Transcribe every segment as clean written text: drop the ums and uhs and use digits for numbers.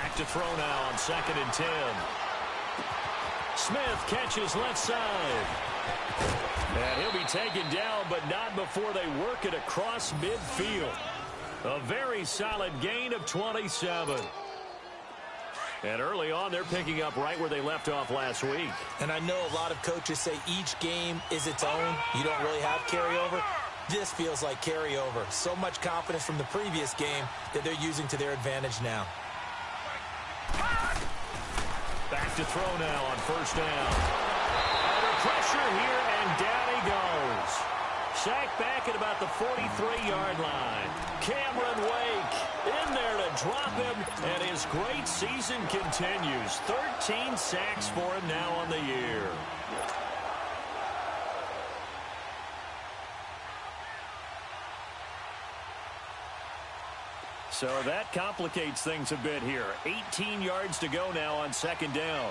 Back to throw now on 2nd and 10. Smith catches left side. And he'll be taken down, but not before they work it across midfield. A very solid gain of 27. And early on, they're picking up right where they left off last week. And I know a lot of coaches say each game is its own. You don't really have carryover. This feels like carryover. So much confidence from the previous game that they're using to their advantage now. Back to throw now on 1st down. Under pressure here, and down he goes. Sacked back at about the 43-yard line. Cameron Wake in there to drop him, and his great season continues. 13 sacks for him now on the year. So that complicates things a bit here. 18 yards to go now on 2nd down.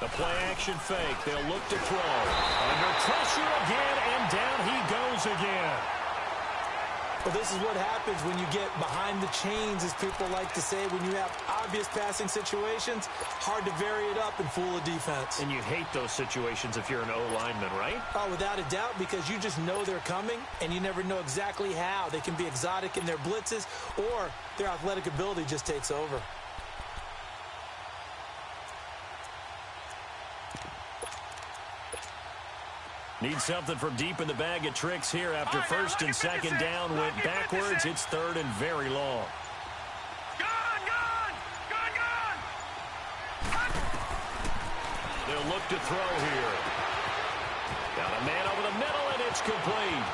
The play-action fake. They'll look to throw. Under pressure again, and down he goes again. Well, this is what happens when you get behind the chains, as people like to say. When you have obvious passing situations, hard to vary it up and fool a defense. And you hate those situations if you're an O-lineman, right? Oh, without a doubt, because you just know they're coming, and you never know exactly how. They can be exotic in their blitzes, or their athletic ability just takes over. Need something from deep in the bag of tricks here after 1st and 2nd down went backwards. It's 3rd and very long. They'll look to throw here. Got a man over the middle, and it's complete.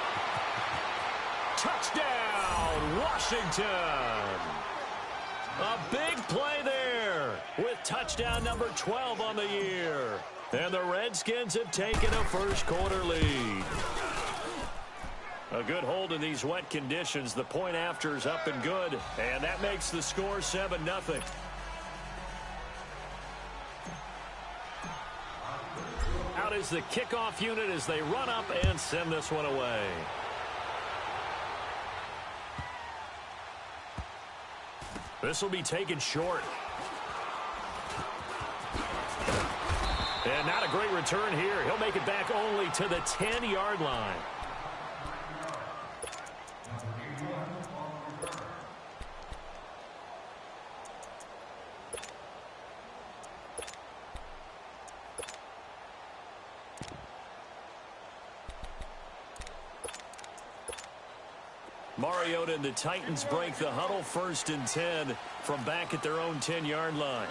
Touchdown, Washington. A big play there with touchdown number 12 on the year. And the Redskins have taken a first-quarter lead. A good hold in these wet conditions. The point after is up and good, and that makes the score 7-0. Out is the kickoff unit as they run up and send this one away. This will be taken short. And not a great return here. He'll make it back only to the 10-yard line. Mariota and the Titans break the huddle, 1st and 10 from back at their own 10-yard line.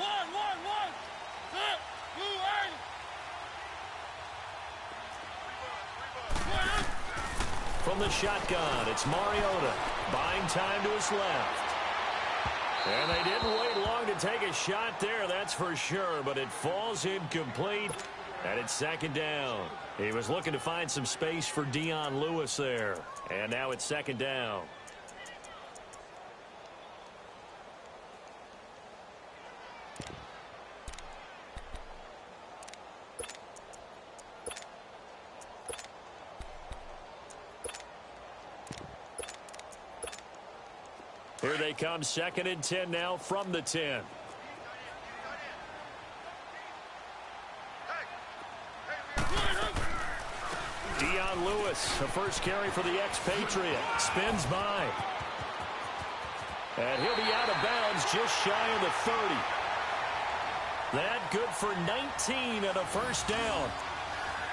From the shotgun, it's Mariota, buying time to his left. And they didn't wait long to take a shot there, that's for sure, but it falls incomplete, and it's 2nd down. He was looking to find some space for Dion Lewis there, and now it's 2nd down. Here they come, 2nd and 10 now from the 10. Dion Lewis, the first carry for the expatriate, spins by. And he'll be out of bounds just shy of the 30. That good for 19 and a first down.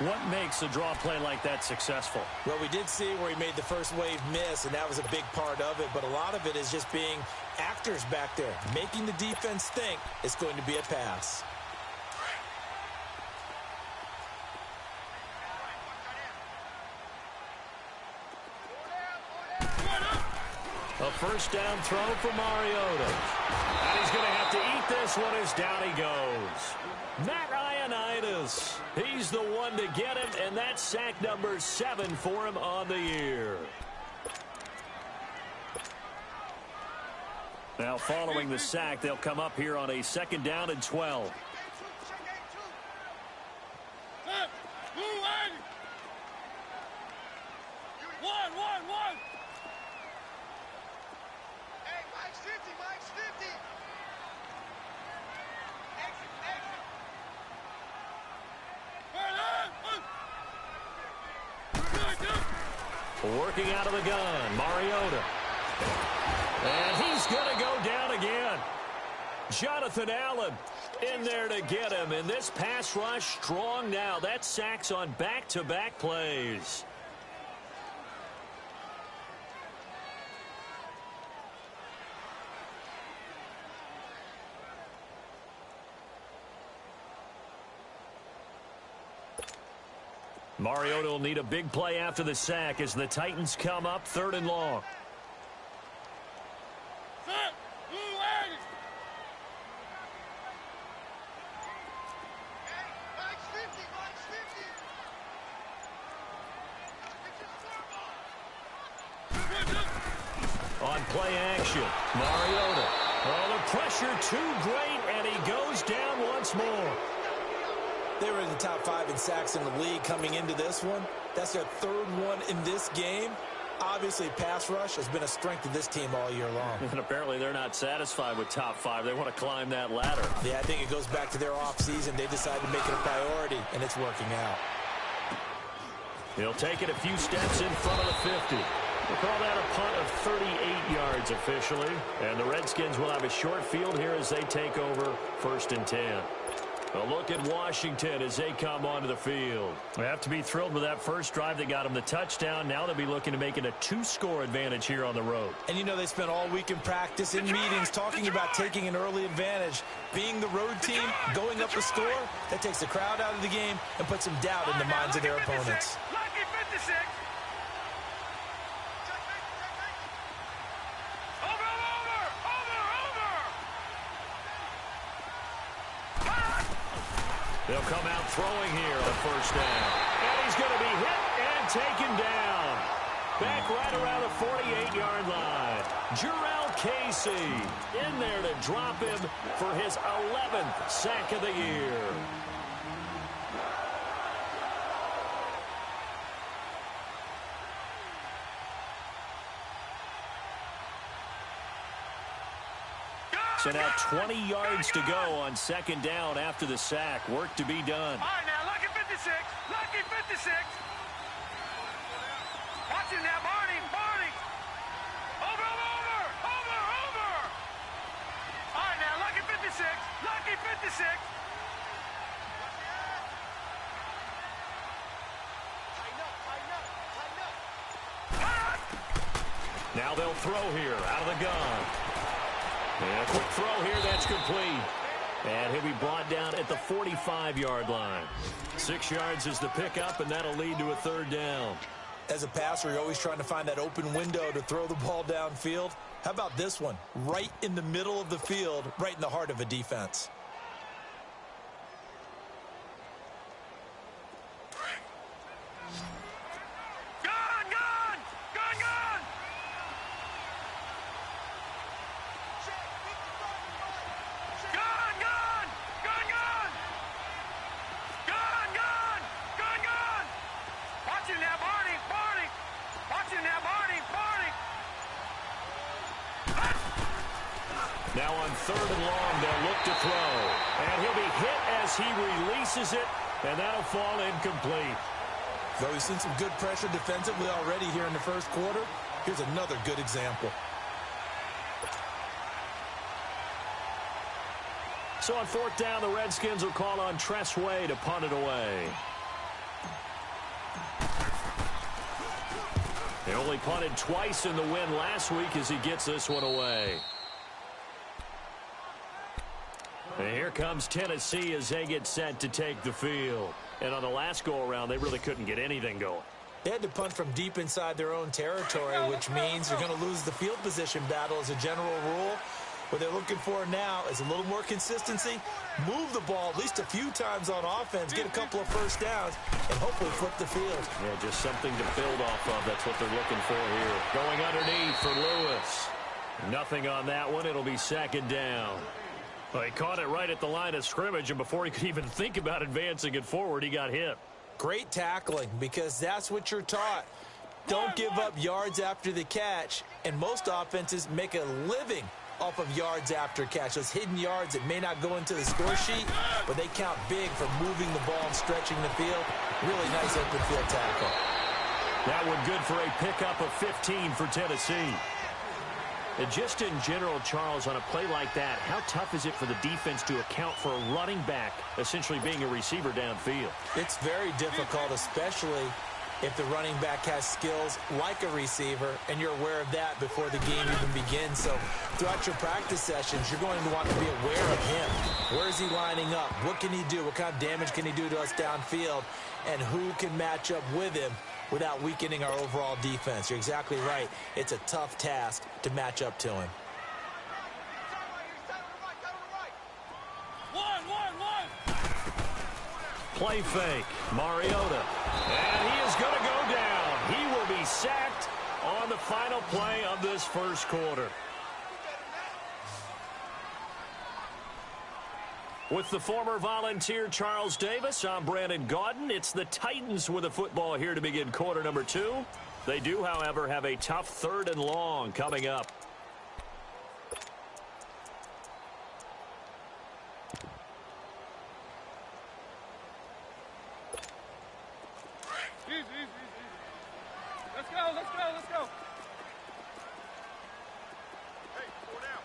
What makes a draw play like that successful? Well, we did see where he made the first wave miss, and that was a big part of it. But a lot of it is just being actors back there, making the defense think it's going to be a pass. A first down throw for Mariota. And he's going to have to eat this one as down he goes. Matt Ioannidis, he's the one to get him, and that's sack number 7 for him on the year. Now following the sack, they'll come up here on a 2nd down and 12. Working out of the gun, Mariota. And he's going to go down again. Jonathan Allen in there to get him. And this pass rush strong now. That's sacks on back-to-back plays. Mariota will need a big play after the sack as the Titans come up 3rd and long. On play action, Mariota. Oh, the pressure too great, and he goes down once more. They were in the top 5 in sacks in the league coming into this one. That's their 3rd one in this game. Obviously, pass rush has been a strength of this team all year long. And apparently they're not satisfied with top 5. They want to climb that ladder. Yeah, I think it goes back to their offseason. They decided to make it a priority, and it's working out. He'll take it a few steps in front of the 50. We'll call that a punt of 38 yards officially. And the Redskins will have a short field here as they take over 1st and 10. A look at Washington as they come onto the field. They have to be thrilled with that first drive that got them the touchdown. Now they'll be looking to make it a 2-score advantage here on the road. And you know they spent all week in practice, in meetings, talking about taking an early advantage. Being the road team, going up the score, that takes the crowd out of the game and puts some doubt in the minds of their opponents. Lucky 56. They'll come out throwing here on 1st down. And he's going to be hit and taken down. Back right around the 48-yard line. Jarrell Casey in there to drop him for his 11th sack of the year. So now 20 yards to go on 2nd down after the sack. Work to be done. All right, now, lucky 56. Lucky 56. Watch him now, Barney. Barney. Over. All right, now, lucky 56. Lucky 56. Now they'll throw here out of the gun. And a quick throw here, that's complete. And he'll be brought down at the 45-yard line. 6 yards is the pickup, and that'll lead to a 3rd down. As a passer, you're always trying to find that open window to throw the ball downfield. How about this one? Right in the middle of the field, right in the heart of a defense. Now on 3rd and long, they'll look to throw. And he'll be hit as he releases it, and that'll fall incomplete. Though we've seen some good pressure defensively already here in the 1st quarter, here's another good example. So on 4th down, the Redskins will call on Tress Way to punt it away. They only punted twice in the win last week as he gets this one away. And here comes Tennessee as they get set to take the field. And on the last go-around, they really couldn't get anything going. They had to punt from deep inside their own territory, which means they're going to lose the field position battle as a general rule. What they're looking for now is a little more consistency, move the ball at least a few times on offense, get a couple of 1st downs, and hopefully flip the field. Yeah, just something to build off of. That's what they're looking for here. Going underneath for Lewis. Nothing on that one. It'll be 2nd down. Well, he caught it right at the line of scrimmage, and before he could even think about advancing it forward, he got hit. Great tackling, because that's what you're taught. Don't give up yards after the catch, and most offenses make a living off of yards after catch. Those hidden yards that may not go into the score sheet, but they count big for moving the ball and stretching the field. Really nice open field tackle. That one good for a pickup of 15 for Tennessee. And just in general, Charles, on a play like that, how tough is it for the defense to account for a running back essentially being a receiver downfield? It's very difficult, especially if the running back has skills like a receiver, and you're aware of that before the game even begins. So throughout your practice sessions, you're going to want to be aware of him. Where is he lining up? What can he do? What kind of damage can he do to us downfield? And who can match up with him without weakening our overall defense? You're exactly right. It's a tough task to match up to him. Play fake, Mariota. And he is going to go down. He will be sacked on the final play of this first quarter. With the former Volunteer Charles Davis, I'm Brandon Gaudin. It's the Titans with the football here to begin quarter number 2. They do, however, have a tough 3rd and long coming up. Let's go. Hey, four down.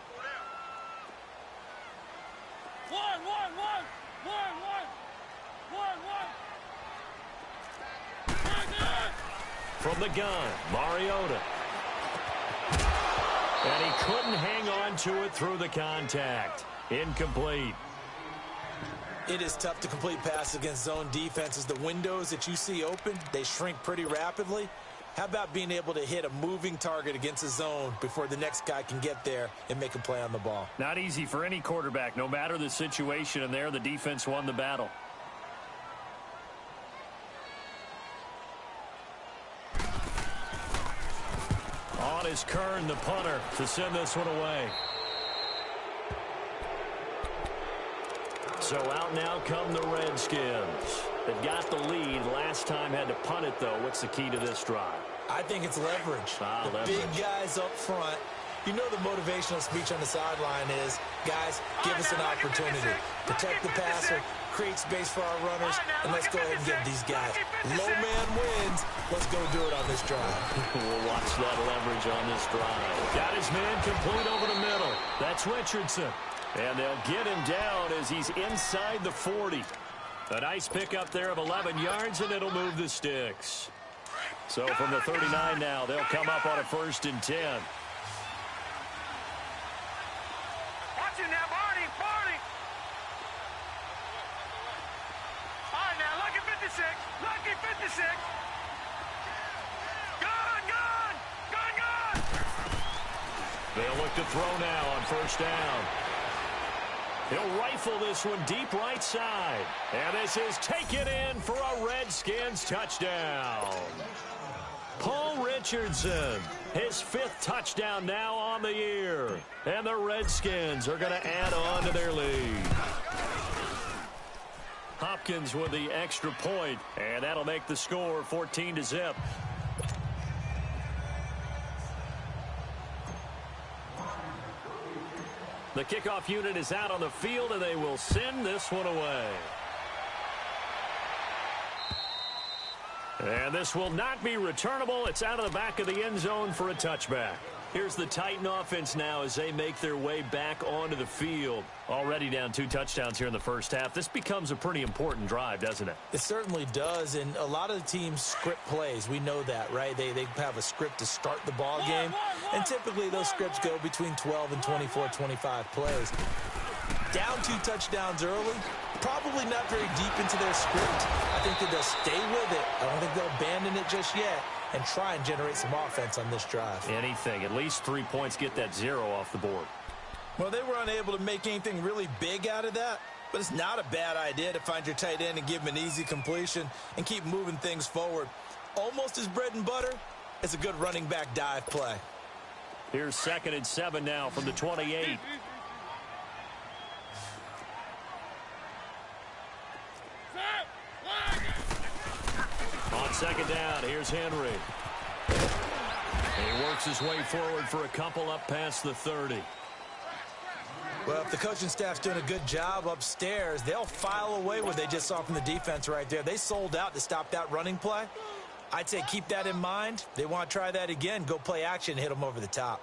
From the gun, Mariota. And he couldn't hang on to it through the contact. Incomplete. It is tough to complete passes against zone defenses. The windows that you see open, they shrink pretty rapidly. How about being able to hit a moving target against a zone before the next guy can get there and make a play on the ball? Not easy for any quarterback, no matter the situation, and there the defense won the battle. On is Kern, the punter, to send this one away. So out now come the Redskins. They've got the lead. Last time had to punt it, though. What's the key to this drive? I think it's leverage. Big guys up front. You know the motivational speech on the sideline is, guys, give us an opportunity. Protect the passer, create space for our runners, and let's go ahead and get these guys. Low man wins. Let's go do it on this drive. We'll watch that leverage on this drive. Got his man complete over the middle. That's Richardson. And they'll get him down as he's inside the 40. A nice pickup there of 11 yards, and it'll move the sticks. So from the 39 now, they'll come up on a 1st and 10. Watch it now, Barney. All right, now, lucky 56. Gun. They'll look to throw now on 1st down. He'll rifle this one deep right side. And this is taken in for a Redskins touchdown. Paul Richardson, his 5th touchdown now on the year. And the Redskins are going to add on to their lead. Hopkins with the extra point, and that'll make the score 14-0. The kickoff unit is out on the field, and they will send this one away. And this will not be returnable. It's out of the back of the end zone for a touchback. Here's the Titan offense now as they make their way back onto the field. Already down 2 touchdowns here in the first half. This becomes a pretty important drive, doesn't it? It certainly does, and a lot of the teams script plays. We know that, right? They have a script to start the ball game, and typically those scripts go between 12 and 24, 25 plays. Down 2 touchdowns early, probably not very deep into their script. I think that they'll stay with it. I don't think they'll abandon it just yet and try and generate some offense on this drive. Anything. At least 3 points, get that 0 off the board. Well, they were unable to make anything really big out of that, but it's not a bad idea to find your tight end and give him an easy completion and keep moving things forward. Almost as bread and butter as a good running back dive play. Here's 2nd and 7 now from the 28. On 2nd down, here's Henry. He works his way forward for a couple up past the 30. Well, if the coaching staff's doing a good job upstairs, they'll file away what they just saw from the defense right there. They sold out to stop that running play. I'd say keep that in mind. They want to try that again. Go play action and hit them over the top.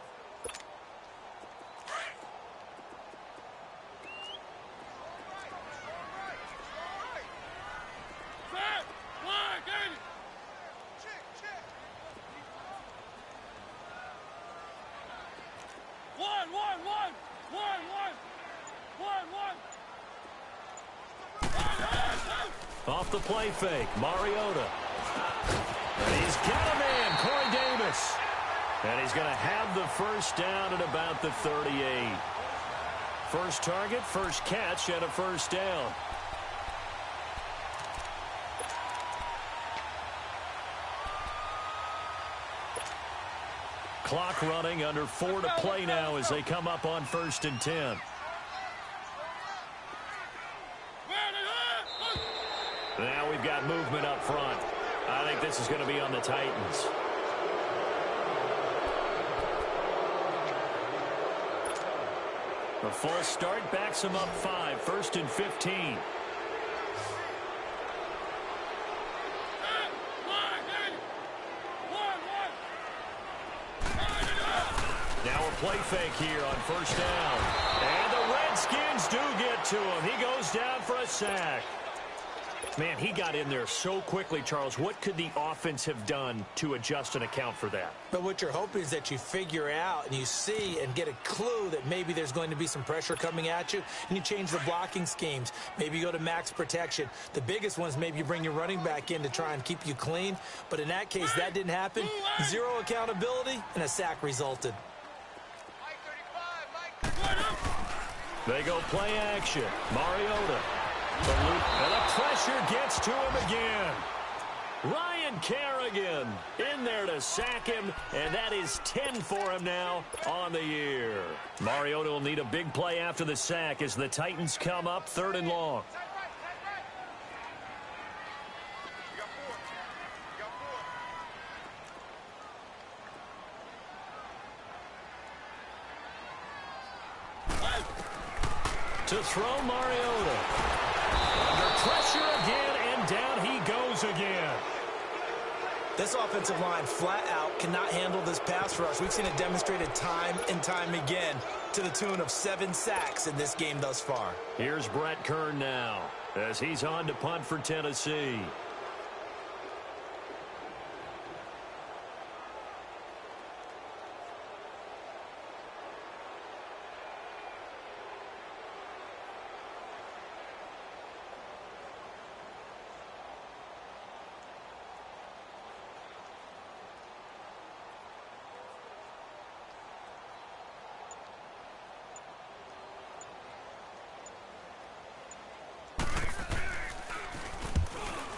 Off the play fake, Mariota. And he's got a man, Corey Davis. And he's going to have the first down at about the 38. First target, first catch, and a first down. Clock running, under 4 to play now as they come up on 1st and 10. Now we've got movement up front. I think this is going to be on the Titans. A false start backs him up 5, 1st and 15. Now a play fake here on 1st down. And the Redskins do get to him. He goes down for a sack. Man, he got in there so quickly, Charles. What could the offense have done to adjust and account for that? But what you're hoping is that you figure out and you see and get a clue that maybe there's going to be some pressure coming at you, and you change the blocking schemes. Maybe you go to max protection. The biggest one is maybe you bring your running back in to try and keep you clean. But in that case, that didn't happen. Zero accountability, and a sack resulted. They go play action. Mariota. And the pressure gets to him again. Ryan Kerrigan in there to sack him, and that is 10 for him now on the year. Mariota will need a big play after the sack as the Titans come up 3rd and long. To throw Mariota. Under pressure again, and down he goes again. This offensive line flat out cannot handle this pass rush. We've seen it demonstrated time and time again to the tune of 7 sacks in this game thus far. Here's Brett Kern now as he's on to punt for Tennessee.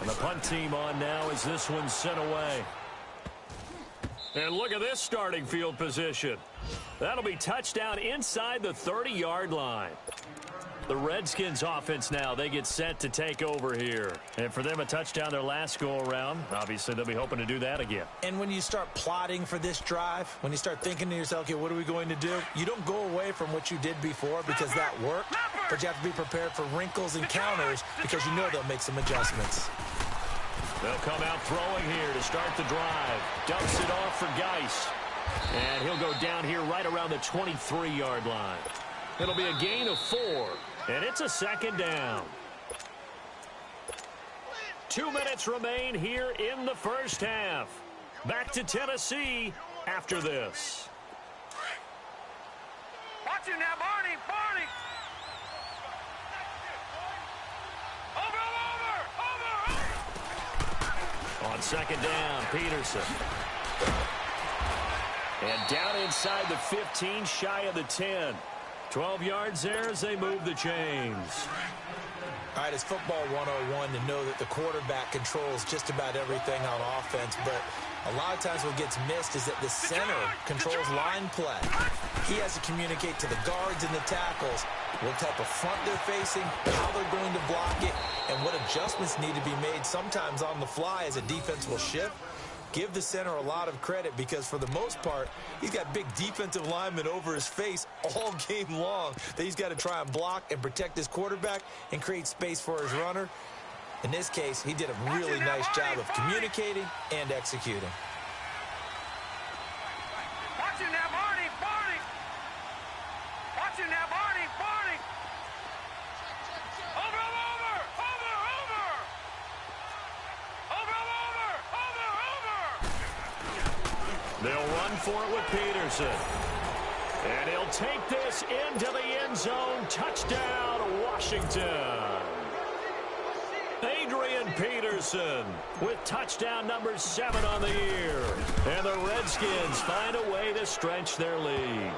And the punt team on now as this one's sent away. And look at this starting field position. That'll be touchdown inside the 30-yard line. The Redskins offense now, they get set to take over here. And for them, a touchdown their last go-around. Obviously, they'll be hoping to do that again. And when you start plotting for this drive, when you start thinking to yourself, okay, what are we going to do? You don't go away from what you did before because that worked, but you have to be prepared for wrinkles and counters because you know they'll make some adjustments. They'll come out throwing here to start the drive. Dumps it off for Geist. And he'll go down here right around the 23-yard line. It'll be a gain of 4. And it's a 2nd down. 2 minutes remain here in the first half. Back to Tennessee after this. Watch him now, Barney. Barney. Over. On 2nd down, Peterson. And down inside the 15, shy of the 10. 12 yards there as they move the chains. All right, it's football 101 to know that the quarterback controls just about everything on offense, but a lot of times what gets missed is that the center controls line play. He has to communicate to the guards and the tackles what type of front they're facing, how they're going to block it, and what adjustments need to be made sometimes on the fly as a defense will shift. give the center a lot of credit because for the most part, he's got big defensive linemen over his face all game long that he's got to try and block and protect his quarterback and create space for his runner. In this case, he did a really nice job of communicating and executing. Watch it now, Barney, Barney. Watch it now, Barney, Barney. Over, over, over, over. Over, over, over, over. They'll run for it with Peterson. And he'll take this into the end zone. Touchdown, Washington. Adrian Peterson with touchdown number 7 on the year. And the Redskins find a way to stretch their lead.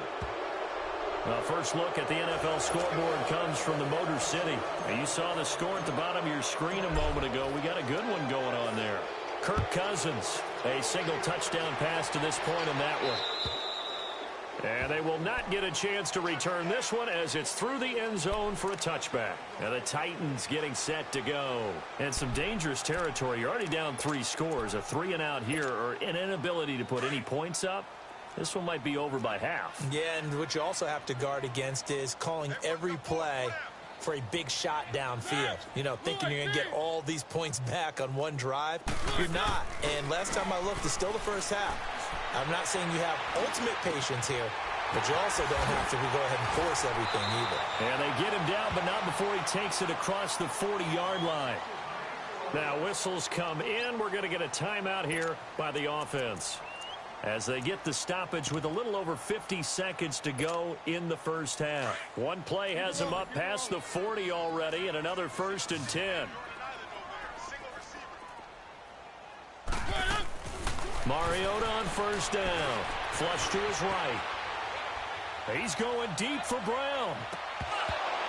Well, first look at the NFL scoreboard comes from the Motor City. And you saw the score at the bottom of your screen a moment ago. We got a good one going on there. Kirk Cousins, a single touchdown pass to this point in that one. And they will not get a chance to return this one as it's through the end zone for a touchback. And the Titans getting set to go. And some dangerous territory. You're already down 3 scores. A 3-and-out here or an inability to put any points up. This one might be over by half. Yeah, and what you also have to guard against is calling every play for a big shot downfield. You know, thinking you're going to get all these points back on one drive. You're not. And last time I looked, it's still the first half. I'm not saying you have ultimate patience here, but you also don't have to go ahead and force everything either. And they get him down, but not before he takes it across the 40-yard line. Now whistles come in. We're going to get a timeout here by the offense as they get the stoppage with a little over 50 seconds to go in the first half. One play has him up past the 40 already, and another 1st and 10. Mariota on first down. Flush to his right. He's going deep for Brown.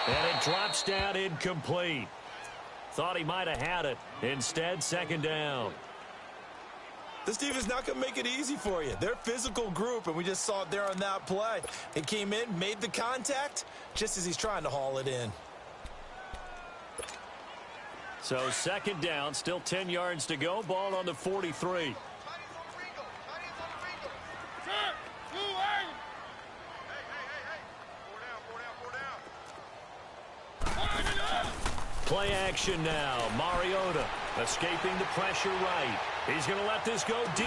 And it drops down incomplete. Thought he might have had it. Instead, 2nd down. This team is not going to make it easy for you. They're a physical group, and we just saw it there on that play. It came in, made the contact, just as he's trying to haul it in. So 2nd down, still 10 yards to go. Ball on the 43. Play action now. Mariota escaping the pressure right. He's going to let this go deep.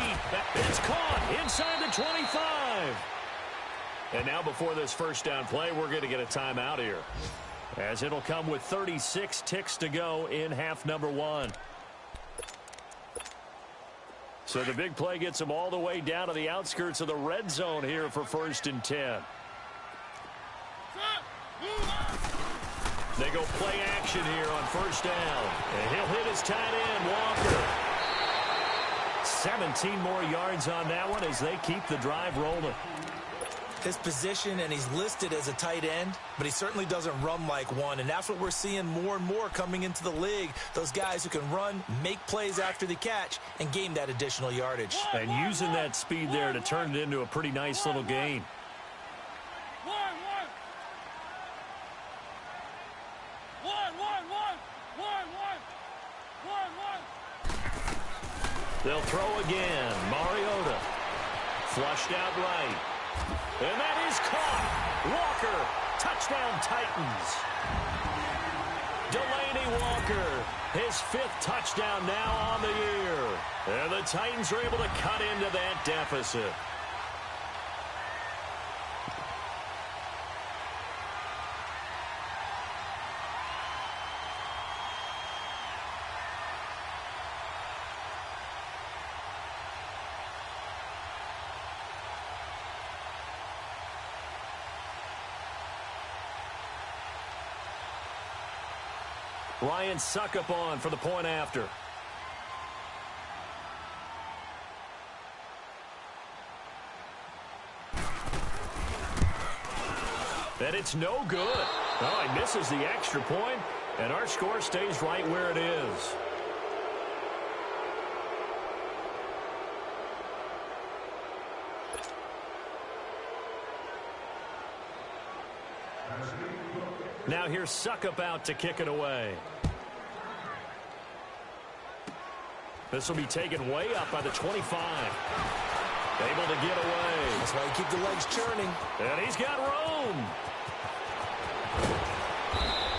It's caught inside the 25. And now before this first down play, we're going to get a timeout here, as it'll come with 36 ticks to go in half number 1. So the big play gets them all the way down to the outskirts of the red zone here for 1st and 10. They go play action here on 1st down. And he'll hit his tight end, Walker. 17 more yards on that one as they keep the drive rolling. His position, and he's listed as a tight end, but he certainly doesn't run like one, and that's what we're seeing more and more coming into the league. Those guys who can run, make plays after the catch, and gain that additional yardage. And using that speed there to turn it into a pretty nice little gain. They'll throw again. Mariota flushed out right. And that is caught. Walker, touchdown Titans. Delaney Walker, his 5th touchdown now on the year. And the Titans are able to cut into that deficit. Ryan Suckup on for the point after. And it's no good. Oh, he misses the extra point, and our score stays right where it is. Now here's Suckup out to kick it away. This will be taken way up by the 25. Able to get away. That's why you keep the legs churning. And he's got room.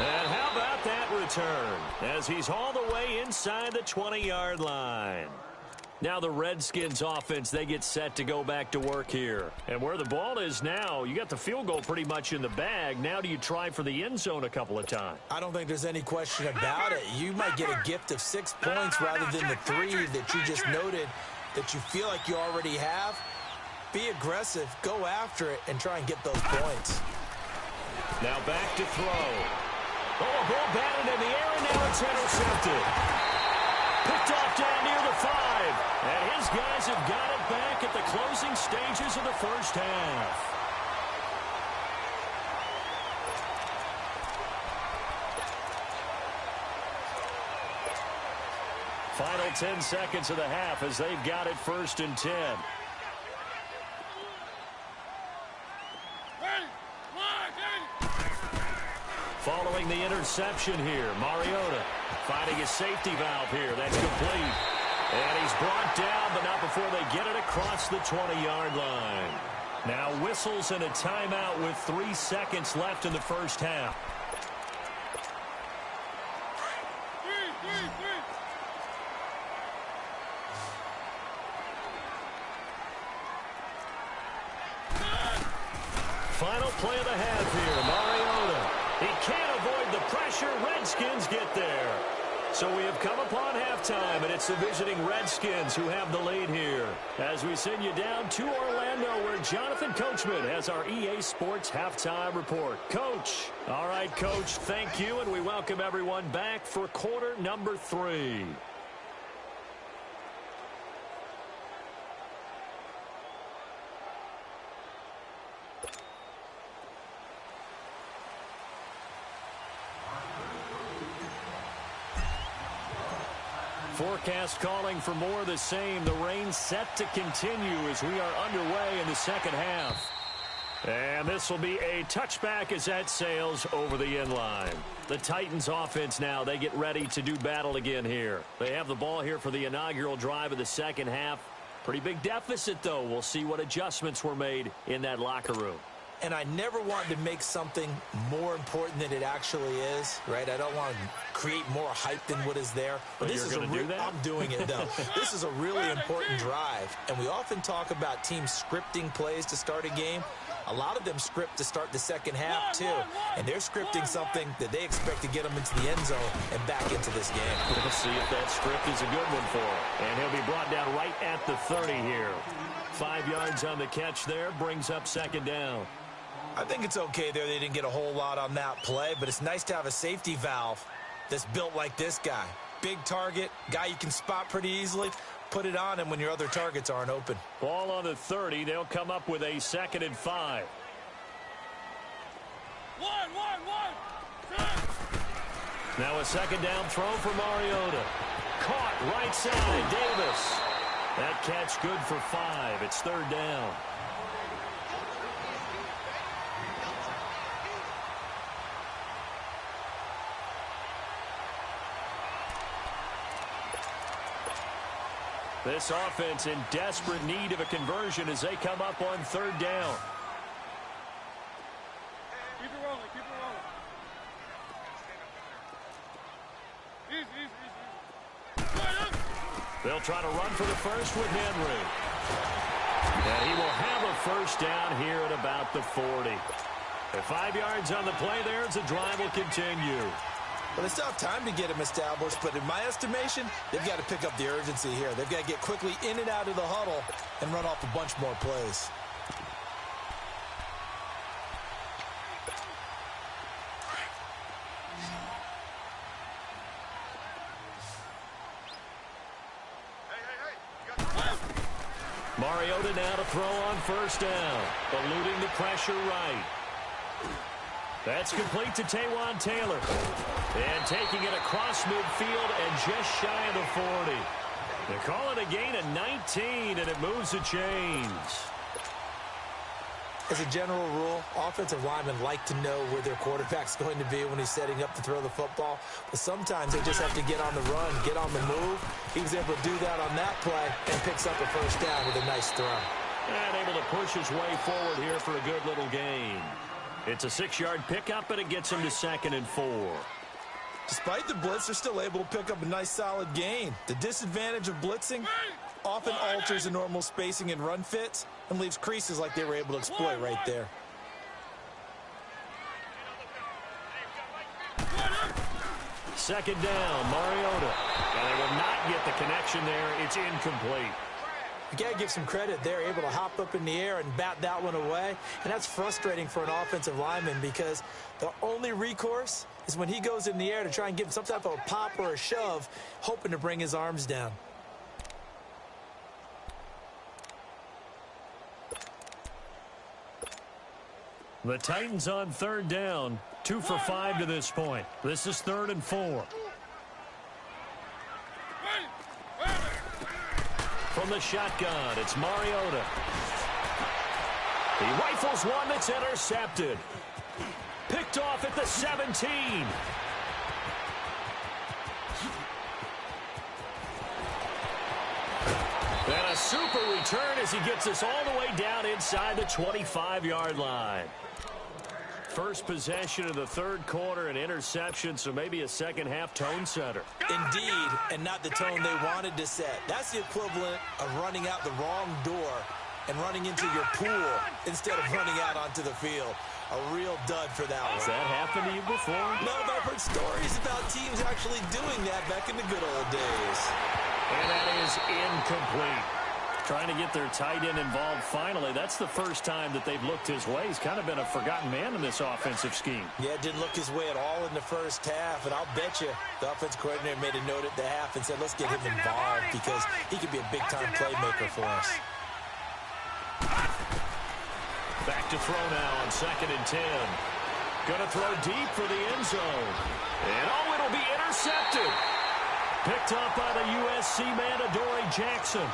And how about that return as he's hauled away inside the 20-yard line. Now the Redskins offense, they get set to go back to work here. And where the ball is now, you got the field goal pretty much in the bag. Now do you try for the end zone a couple of times? I don't think there's any question about it. You might get a gift of 6 points rather than the 3 that you just noted that you feel like you already have. Be aggressive, go after it, and try and get those points. Now back to throw. Oh, a ball batted in the air, and now it's intercepted. Picked off down near the 5. And his guys have got it back at the closing stages of the first half. Final 10 seconds of the half as they've got it 1st and 10. Following the interception here, Mariota finding his safety valve here. That's complete. And he's brought down, but not before they get it across the 20-yard line. Now whistles and a timeout with 3 seconds left in the first half. Final play of the half here, Mariota. He can't avoid the pressure. Redskins get there. So we have come upon halftime, and it's the visiting Redskins who have the lead here. As we send you down to Orlando, where Jonathan Coachman has our EA Sports halftime report. Coach. All right, Coach, thank you, and we welcome everyone back for quarter number 3. Forecast calling for more of the same. The rain set to continue as we are underway in the second half. And this will be a touchback as that sails over the end line. The Titans offense now, they get ready to do battle again here. They have the ball here for the inaugural drive of the second half. Pretty big deficit, though. We'll see what adjustments were made in that locker room. And I never want to make something more important than it actually is, right? I don't want to create more hype than what is there. But this is do that? I'm doing it, though. This is a really important drive. And we often talk about teams scripting plays to start a game. A lot of them script to start the second half, too. And they're scripting something that they expect to get them into the end zone and back into this game. We'll see if that script is a good one for him. And he'll be brought down right at the 30 here. 5 yards on the catch there, brings up second down. I think it's okay there. They didn't get a whole lot on that play, but it's nice to have a safety valve that's built like this guy. Big target, guy you can spot pretty easily. Put it on him when your other targets aren't open. Ball on the 30. They'll come up with a 2nd and 5. Now a second down throw for Mariota. Caught right side, Davis. That catch good for 5. It's 3rd down. This offense in desperate need of a conversion as they come up on 3rd down. Keep it rolling, keep it rolling. Easy. They'll try to run for the first with Henry. And he will have a first down here at about the 40. At 5 yards on the play there as the drive will continue. Well, they still have time to get him established, but in my estimation, they've got to pick up the urgency here. They've got to get quickly in and out of the huddle and run off a bunch more plays. Mariota now to throw on first down, eluding the pressure right. That's complete to Taywan Taylor. And taking it across midfield and just shy of the 40. They call it a gain of 19, and it moves the chains. As a general rule, offensive linemen like to know where their quarterback's going to be when he's setting up to throw the football. But sometimes they just have to get on the run, get on the move. He was able to do that on that play and picks up a first down with a nice throw. And able to push his way forward here for a good little gain. It's a 6-yard pickup, and it gets him to 2nd and 4. Despite the blitz, they're still able to pick up a nice solid gain. The disadvantage of blitzing often alters the normal spacing and run fits and leaves creases like they were able to exploit right there. Second down, Mariota. And they will not get the connection there. It's incomplete. You got to give some credit. They're able to hop up in the air and bat that one away. And that's frustrating for an offensive lineman because the only recourse is when he goes in the air to try and give him some type of a pop or a shove, hoping to bring his arms down. The Titans on 3rd down. 2 for 5 to this point. This is 3rd and 4. From the shotgun, it's Mariota. He rifles one that's intercepted. Picked off at the 17. And a super return as he gets us all the way down inside the 25-yard line. First possession of the 3rd quarter, an interception, so maybe a second-half tone setter. Indeed, and not the tone they wanted to set. That's the equivalent of running out the wrong door and running into your pool instead of running out onto the field. A real dud for that one. Has that happened to you before? No, but I've heard stories about teams actually doing that back in the good old days. And that is incomplete. Trying to get their tight end involved finally. That's the first time that they've looked his way. He's kind of been a forgotten man in this offensive scheme. Yeah, didn't look his way at all in the first half. And I'll bet you the offensive coordinator made a note at the half and said, let's get him involved because he could be a big-time playmaker for us. Back to throw now on 2nd and 10. Gonna throw deep for the end zone. And oh, it'll be intercepted. Picked up by the USC man, Adoree Jackson.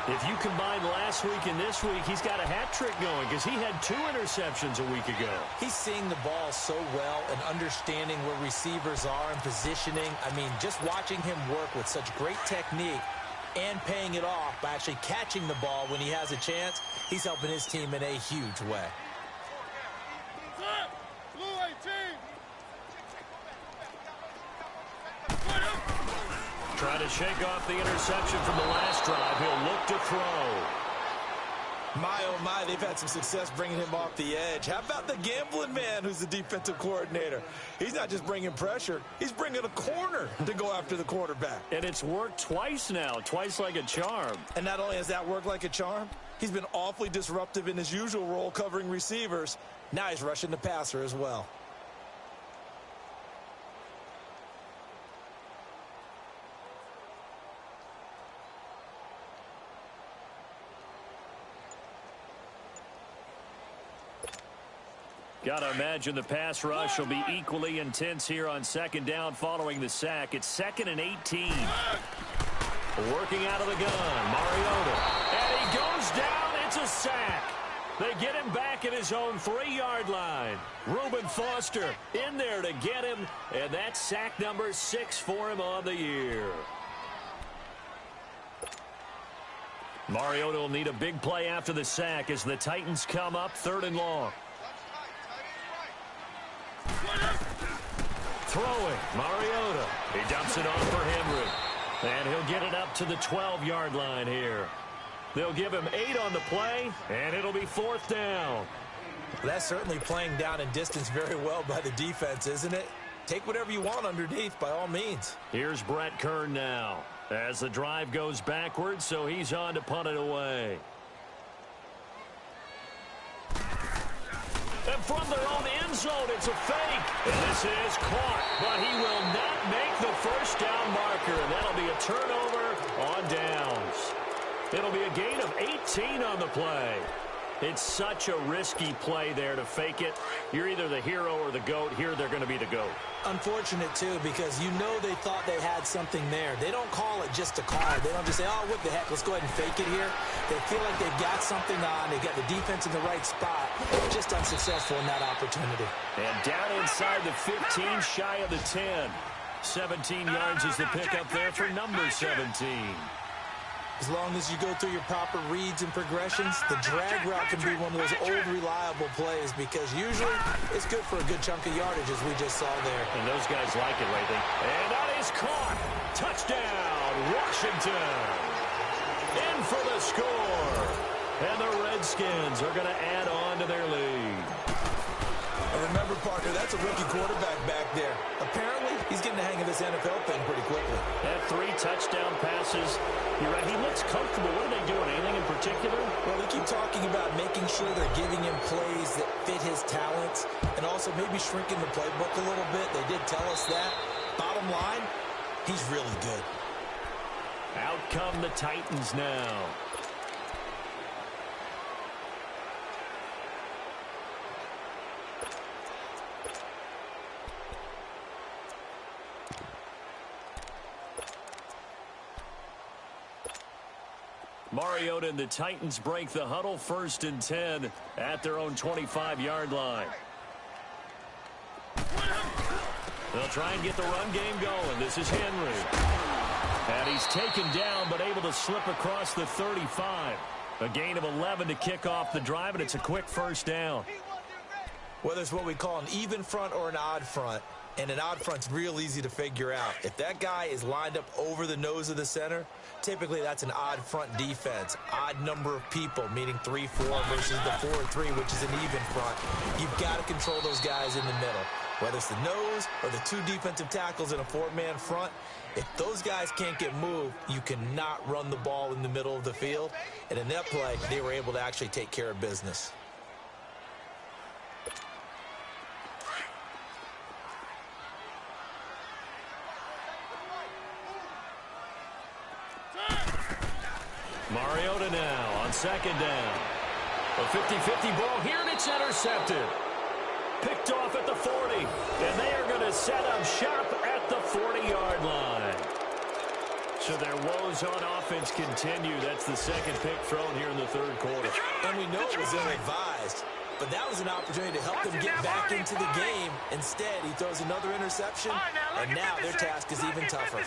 If you combine last week and this week, he's got a hat trick going because he had 2 interceptions a week ago. He's seeing the ball so well and understanding where receivers are and positioning. I mean, just watching him work with such great technique and paying it off by actually catching the ball when he has a chance, he's helping his team in a huge way. Trying to shake off the interception from the last drive. He'll look to throw. My, oh my, they've had some success bringing him off the edge. How about the gambling man who's the defensive coordinator? He's not just bringing pressure. He's bringing a corner to go after the quarterback. And it's worked twice now, twice like a charm. And not only has that worked like a charm, he's been awfully disruptive in his usual role covering receivers. Now he's rushing the passer as well. Got to imagine the pass rush will be equally intense here on 2nd down following the sack. It's 2nd and 18. Working out of the gun, Mariota. And he goes down. It's a sack. They get him back at his own 3-yard line. Reuben Foster in there to get him. And that's sack number 6 for him on the year. Mariota will need a big play after the sack as the Titans come up 3rd and long. Throwing, Mariota. He dumps it off for Henry. And he'll get it up to the 12-yard line here. They'll give him 8 on the play, and it'll be 4th down. That's certainly playing down in distance very well by the defense, isn't it? Take whatever you want underneath, by all means. Here's Brett Kern now as the drive goes backwards, so he's on to punt it away. And from their own end zone, it's a fake. And this is caught, but he will not make the first down marker. And that'll be a turnover on downs. It'll be a gain of 18 on the play. It's such a risky play there to fake it. You're either the hero or the GOAT. Here they're going to be the GOAT. Unfortunate, too, because you know they thought they had something there. They don't call it just to call it. They don't just say, oh, what the heck, let's go ahead and fake it here. They feel like they've got something on. They've got the defense in the right spot. Just unsuccessful in that opportunity. And down inside the 15, shy of the 10. 17 yards is the pickup there for number 17. As long as you go through your proper reads and progressions, the drag route can be one of those old reliable plays because usually it's good for a good chunk of yardage as we just saw there. And those guys like it, Lathan. And that is caught. Touchdown, Washington. In for the score. And the Redskins are going to add on to their lead. And remember, partner, that's a rookie quarterback back there. Apparently, he's getting the hang of this NFL thing pretty quickly. Had 3 touchdown passes. You're right, he looks comfortable. What are they doing? Anything in particular? Well, they keep talking about making sure they're giving him plays that fit his talents and also maybe shrinking the playbook a little bit. They did tell us that. Bottom line, he's really good. Out come the Titans now. Mariota and the Titans break the huddle, 1st and 10 at their own 25-yard line. They'll try and get the run game going. This is Henry. And he's taken down but able to slip across the 35. A gain of 11 to kick off the drive, and it's a quick 1st down. Whether it's what we call an even front or an odd front, and an odd front's real easy to figure out. If that guy is lined up over the nose of the center, typically that's an odd front defense. Odd number of people, meaning 3-4 versus the 4-3, which is an even front. You've got to control those guys in the middle. Whether it's the nose or the 2 defensive tackles in a 4-man front, if those guys can't get moved, you cannot run the ball in the middle of the field. And in that play, they were able to actually take care of business. Mariota now on 2nd down. A 50-50 ball here, and it's intercepted. Picked off at the 40, and they are going to set up shop at the 40-yard line. So their woes on offense continue. That's the 2nd pick thrown here in the 3rd quarter. And we know it was ill-advised, but that was an opportunity to help them get back into the game. Instead, he throws another interception, and now their task is even tougher.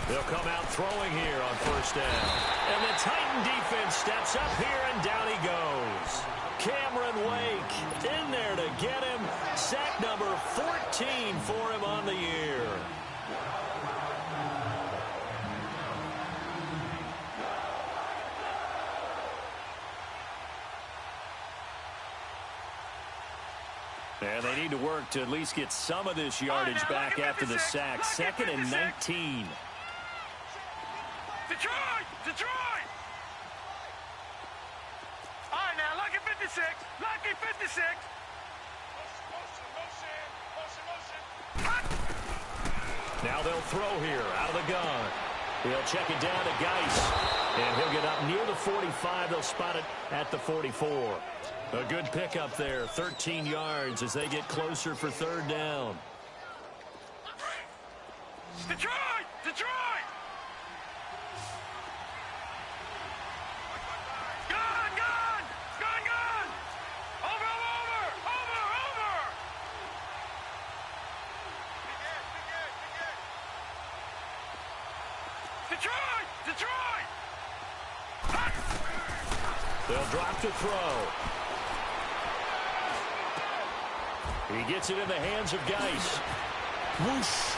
They'll come out throwing here on 1st down. And the Titan defense steps up here, and down he goes. Cameron Wake in there to get him. Sack number 14 for him on the year. And they need to work to at least get some of this yardage back after the sack. 2nd and 19. Detroit! Detroit! All right, now, lucky 56. Lucky 56. Motion. Now they'll throw here out of the gun. They'll check it down to Geis. And he'll get up near the 45. They'll spot it at the 44. A good pickup there. 13 yards as they get closer for 3rd down. Detroit! Detroit! They'll drop to throw. He gets it in the hands of Geis. Whoosh.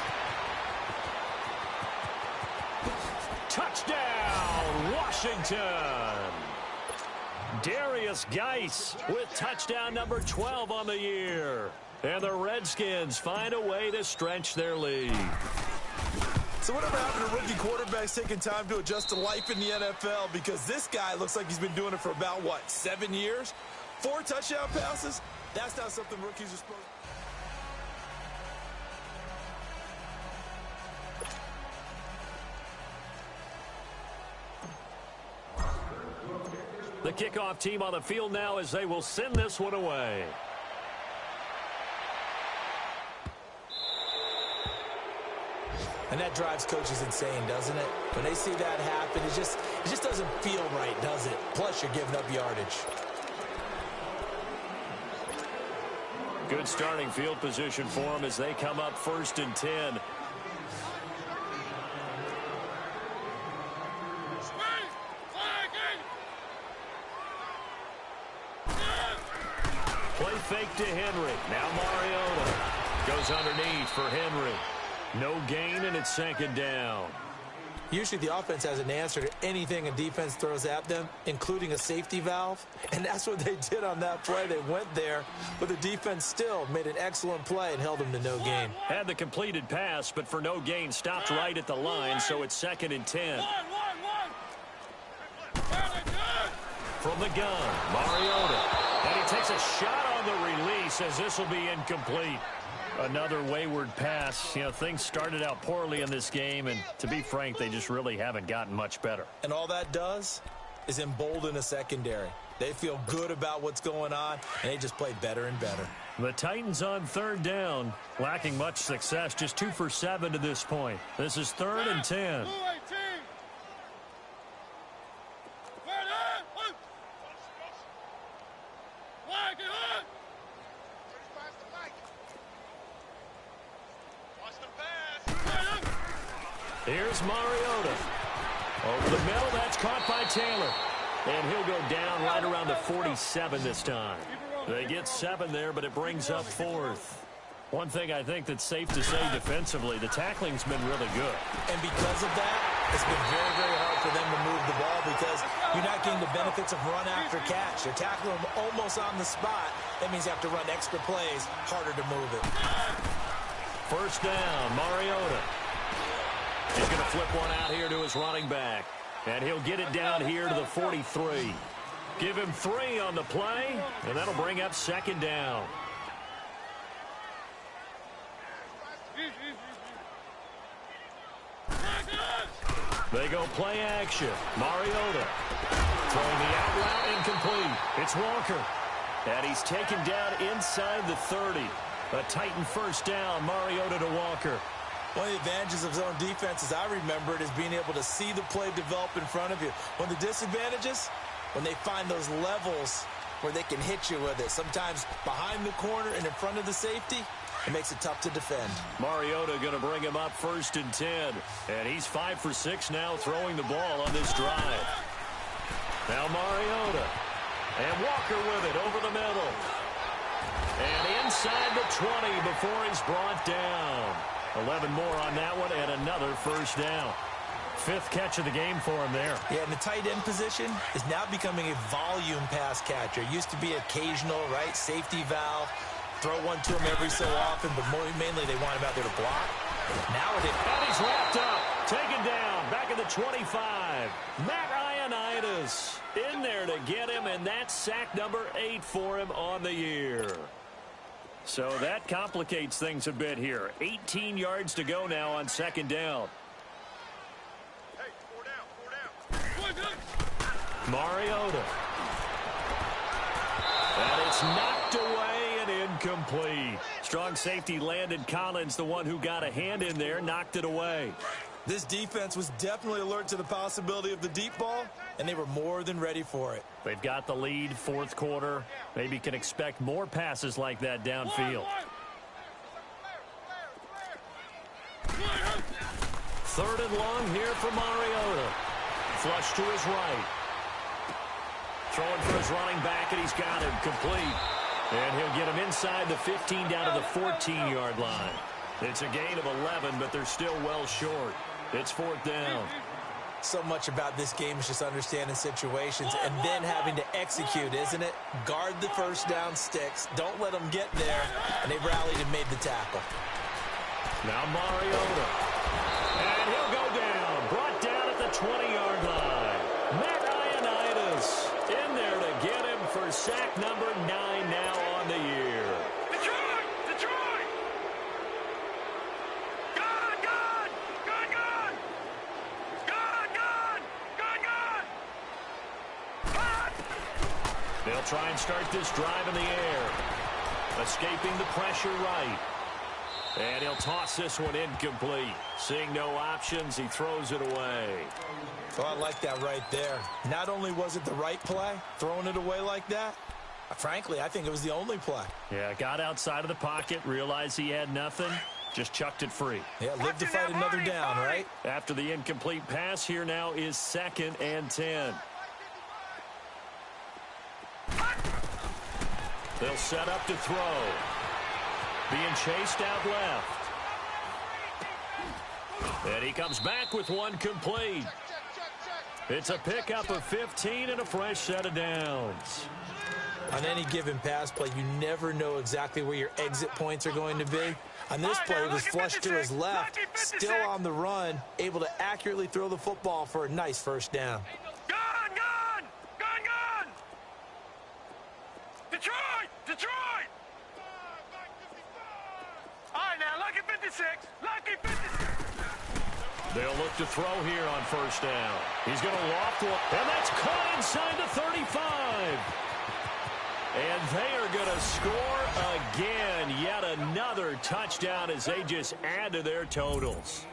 Touchdown, Washington. Darius Geis with touchdown number 12 on the year. And the Redskins find a way to stretch their lead. So whatever happened to rookie quarterbacks taking time to adjust to life in the NFL? Because this guy looks like he's been doing it for about, 7 years? 4 touchdown passes? That's not something rookies are supposed to. The kickoff team on the field now as they will send this one away. And that drives coaches insane, doesn't it? When they see that happen, it just doesn't feel right, does it? Plus, you're giving up yardage. Good starting field position for them as they come up 1st and 10. Play fake to Henry. Now Mariota goes underneath for Henry. No gain, and it's 2nd down. Usually the offense has an answer to anything a defense throws at them, including a safety valve. And that's what they did on that play. They went there, but the defense still made an excellent play and held them to no gain. Had the completed pass, but for no gain, stopped right at the line, so it's 2nd and 10. From the gun, Mariota. And he takes a shot on the release as this will be incomplete. Another wayward pass. You know, things started out poorly in this game, and to be frank, they just really haven't gotten much better. And all that does is embolden a secondary. They feel good about what's going on, and they just play better and better. The Titans on 3rd down, lacking much success, just 2 for 7 to this point. This is 3rd and 10. Here's Mariota. Over the middle, that's caught by Taylor. And he'll go down right around the 47 this time. They get 7 there, but it brings up 4th. One thing I think that's safe to say defensively, the tackling's been really good. And because of that, it's been very, very hard for them to move the ball because you're not getting the benefits of run after catch. You're tackling them almost on the spot. That means you have to run extra plays, harder to move it. 1st down, Mariota. He's going to flip one out here to his running back. And he'll get it down here to the 43. Give him 3 on the play, and that'll bring up 2nd down. They go play action. Mariota. Throwing the out route incomplete. It's Walker. And he's taken down inside the 30. A Titan 1st down, Mariota to Walker. One of the advantages of zone defense, as I remember it, is being able to see the play develop in front of you. One of the disadvantages, when they find those levels where they can hit you with it, sometimes behind the corner and in front of the safety, it makes it tough to defend. Mariota going to bring him up 1st and 10. And he's 5 for 6 now throwing the ball on this drive. Now Mariota. And Walker with it over the middle. And inside the 20 before he's brought down. 11 more on that one and another 1st down. 5th catch of the game for him there. Yeah, and the tight end position is now becoming a volume pass catcher. It used to be occasional, right? Safety valve. Throw one to him every so often, but mainly they want him out there to block. Nowadays, and he's wrapped up. Taken down. Back at the 25. Matt Ioannidis in there to get him, and that's sack number 8 for him on the year. So that complicates things a bit here. 18 yards to go now on 2nd down. Hey, 4 down. Mariota. And it's knocked away and incomplete. Strong safety Landon Collins, the one who got a hand in there, knocked it away. This defense was definitely alert to the possibility of the deep ball, and they were more than ready for it. They've got the lead, 4th quarter. Maybe can expect more passes like that downfield. 3rd and long here for Mariota. Flush to his right. Throwing for his running back, and he's got him complete. And he'll get him inside the 15 down to the 14-yard line. It's a gain of 11, but they're still well short. It's 4th down. So much about this game is just understanding situations and then having to execute, isn't it? Guard the 1st down sticks. Don't let them get there. And they rallied and made the tackle. Now Mariota. And he'll go down. Brought down at the 20-yard line. Matt Ioannidis in there to get him for sack number 9 now on the year. Detroit! Detroit! Good, good! Good, good! Good, good! Good, good! try and start this drive in the air. Escaping the pressure right. And he'll toss this one incomplete. Seeing no options, he throws it away. Oh, I like that right there. Not only was it the right play, throwing it away like that, frankly, I think it was the only play. Yeah, got outside of the pocket, realized he had nothing, just chucked it free. Yeah, live to fight another down, right? After the incomplete pass, here now is 2nd and 10. They'll set up to throw. Being chased out left. And he comes back with one complete. It's a pickup of 15 and a fresh set of downs. On any given pass play, you never know exactly where your exit points are going to be. On this play, it was flushed to his left, still on the run, able to accurately throw the football for a nice first down. Gone, gone! Gone, gone! Detroit! Detroit! All right, now, lucky 56. Lucky 56. They'll look to throw here on first down. He's going to loft one, and that's caught inside the 35. And they are going to score again. Yet another touchdown as they just add to their totals.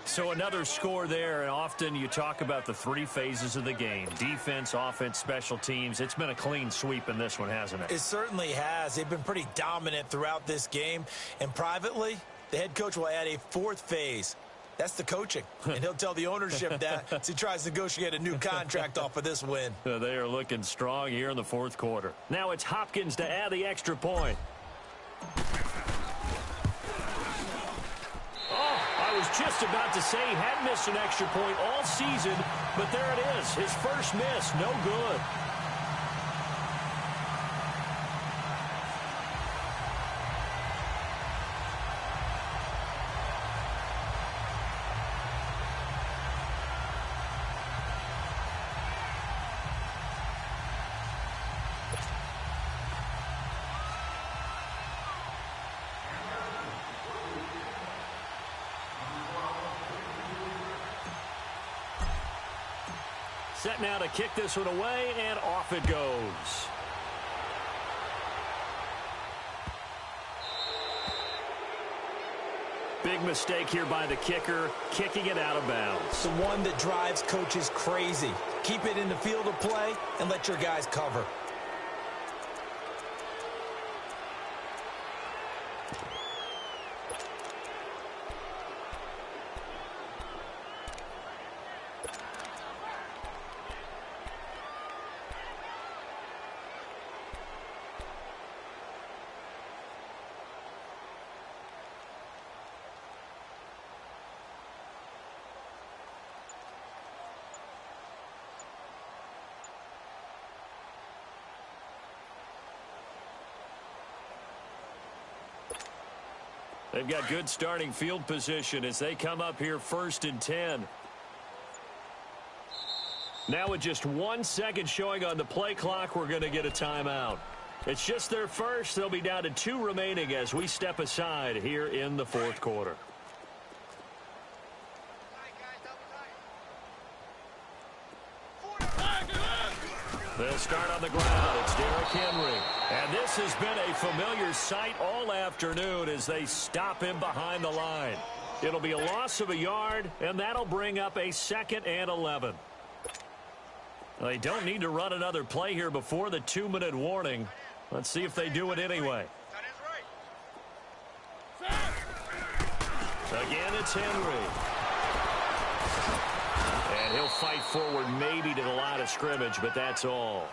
So another score there, and often you talk about the 3 phases of the game. Defense, offense, special teams. It's been a clean sweep in this one, hasn't it? It certainly has. They've been pretty dominant throughout this game. And privately, the head coach will add a 4th phase. That's the coaching. And he'll tell the ownership that as he tries to negotiate a new contract off of this win. They are looking strong here in the 4th quarter. Now it's Hopkins to add the extra point. Oh, I was just about to say he hadn't missed an extra point all season, but there it is. His first miss, no good. Set now to kick this one away, and off it goes. Big mistake here by the kicker, kicking it out of bounds. The one that drives coaches crazy. Keep it in the field of play and let your guys cover. They've got good starting field position as they come up here 1st and 10. Now with just 1 second showing on the play clock, we're going to get a timeout. It's just their first. They'll be down to 2 remaining as we step aside here in the 4th quarter. They'll start on the ground. It's Derrick Henry. And this has been a familiar sight all afternoon as they stop him behind the line. It'll be a loss of a yard, and that'll bring up a 2nd and 11. They don't need to run another play here before the 2-minute warning. Let's see if they do it anyway. Again, it's Henry. And he'll fight forward maybe to the line of scrimmage, but that's all.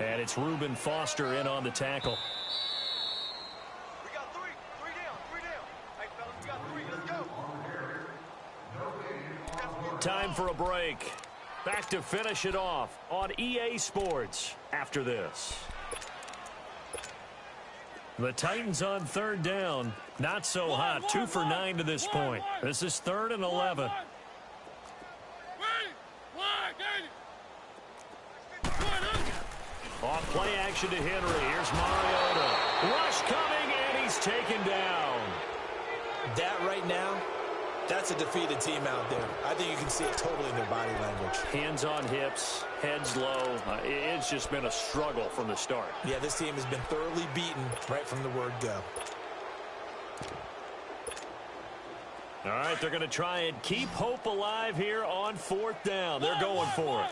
And it's Reuben Foster in on the tackle. We got 3. 3 down. 3 down. Hey, fellas, we got 3. Let's go. Time for a break. Back to finish it off on EA Sports after this. The Titans on 3rd down. Not so hot. 2 for 9 to this point. This is 3rd and 11. Off play action to Henry. Here's Mariota. Rush coming, and he's taken down. That right now That's a defeated team out there. I think you can see it totally in their body language. Hands on hips, heads low. It's just been a struggle from the start. Yeah, this team has been thoroughly beaten right from the word go. All right, they're going to try and keep hope alive here on 4th down. They're going for it.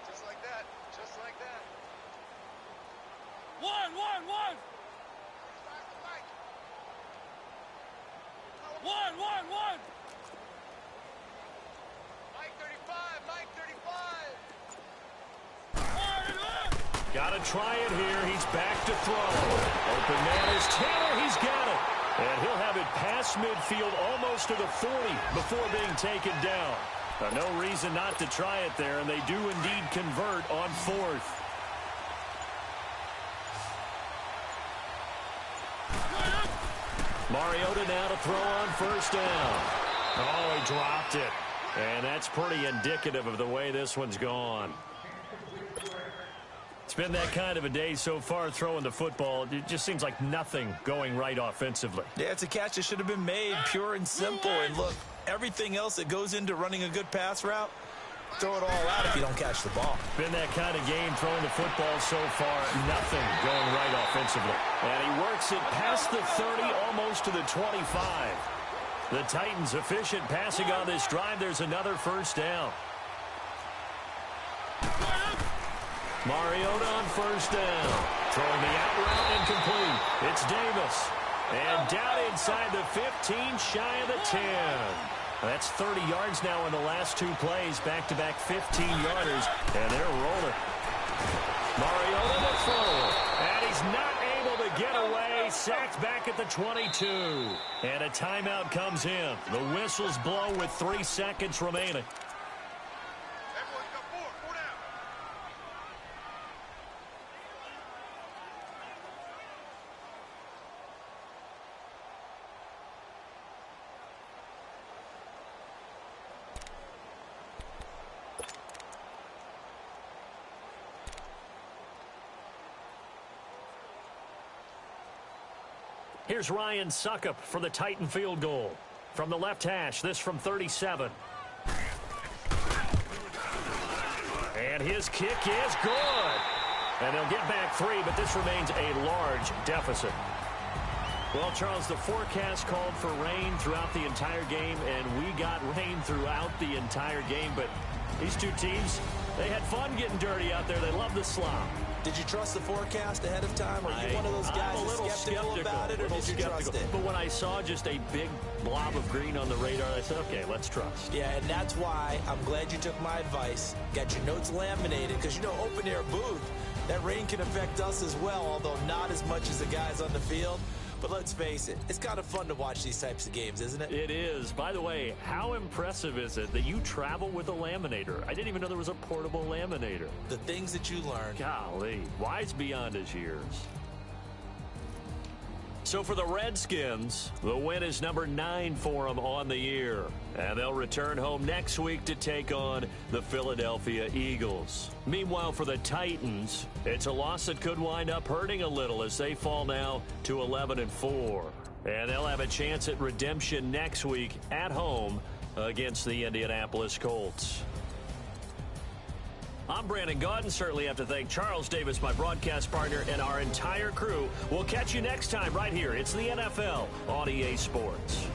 Just like that. Just like that. One. Mike 35, Mike 35. Got to try it here. He's back to throw. Open man is Taylor. He's got it. And he'll have it past midfield almost to the 40 before being taken down. No reason not to try it there, and they do indeed convert on 4th. Mariota now to throw on 1st down. Oh, he dropped it. And that's pretty indicative of the way this one's gone. It's been that kind of a day so far throwing the football. It just seems like nothing going right offensively. Yeah, it's a catch that should have been made, pure and simple. And look, everything else that goes into running a good pass route, throw it all out if you don't catch the ball. Been that kind of game throwing the football so far. Nothing going right offensively. And he works it past the 30, almost to the 25. The Titans efficient passing on this drive. There's another 1st down. Mariota on 1st down. Throwing the out route incomplete. It's Davis. And down inside the 15, shy of the 10. That's 30 yards now in the last 2 plays. Back-to-back 15-yarders. And they're rolling. Mariota to throw. And he's not able to get away. Sacked back at the 22. And a timeout comes in. The whistles blow with 3 seconds remaining. Everyone got four down. Here's Ryan Suckup for the Titan field goal. From the left hash, this from 37. And his kick is good. And they'll get back 3, but this remains a large deficit. Well, Charles, the forecast called for rain throughout the entire game, and we got rain throughout the entire game. But these two teams, they had fun getting dirty out there. They love the slop. Did you trust the forecast ahead of time? Are you one of those guys that's skeptical about it, or did you trust it? But when I saw just a big blob of green on the radar, I said, okay, let's trust. Yeah, and that's why I'm glad you took my advice. Got your notes laminated, because, you know, open-air booth, that rain can affect us as well, although not as much as the guys on the field. But let's face it, it's kind of fun to watch these types of games, isn't it? It is. By the way, how impressive is it that you travel with a laminator? I didn't even know there was a portable laminator. The things that you learn. Golly, wise beyond his years. So for the Redskins, the win is number 9 for them on the year. And they'll return home next week to take on the Philadelphia Eagles. Meanwhile, for the Titans, it's a loss that could wind up hurting a little as they fall now to 11-4. And they'll have a chance at redemption next week at home against the Indianapolis Colts. I'm Brandon Gaudin. Certainly have to thank Charles Davis, my broadcast partner, and our entire crew. We'll catch you next time right here. It's the NFL on EA Sports.